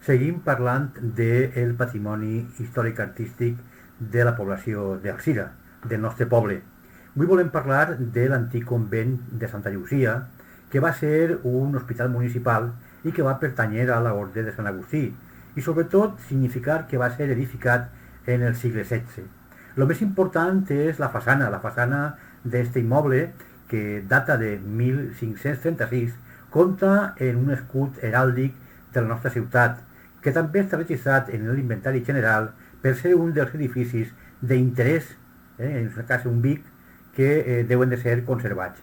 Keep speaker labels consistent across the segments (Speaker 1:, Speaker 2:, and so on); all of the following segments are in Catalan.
Speaker 1: Seguim parlant del patrimoni històric-artístic de la població d'Alzira, del nostre poble. Avui volem parlar de l'antic convent de Santa Llucia, que va ser un hospital municipal i que va pertanyer a l'orde de Sant Agustí, i sobretot significar que va ser edificat en el segle XVI. El més important és la façana d'aquest immoble, que data de 1536, compta en un escut heràldic de la nostra ciutat, que també està registrat en l'inventari general per ser un dels edificis d'interès, en aquest cas un BIC, que deuen de ser conservats.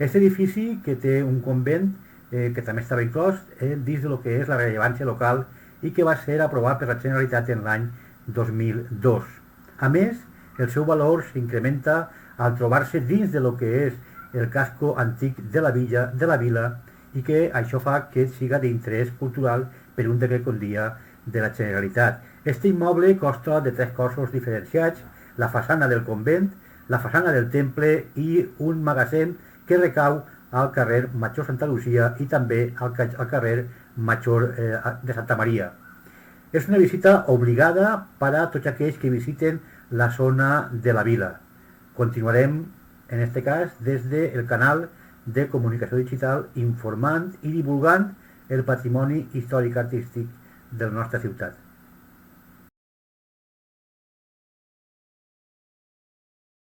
Speaker 1: Aquest edifici, que té un convent, que també estava inclòs dins del que és la rellevància local i que va ser aprovat per la Generalitat en l'any 2002. A més, el seu valor s'incrementa al trobar-se dins de lo que és el casco antic de la vila i que això fa que siga d'interès cultural per un decret un dia de la Generalitat. Este immoble consta de tres cossos diferenciats: la façana del convent, la façana del temple i un magatzem que recau al carrer Major Santa Lucia i també al carrer Major de Santa Maria. És una visita obligada per a tots aquells que visiten la zona de la vila. Continuarem, en aquest cas, des del canal de comunicació digital, informant i divulgant el patrimoni històric-artístic de la nostra ciutat.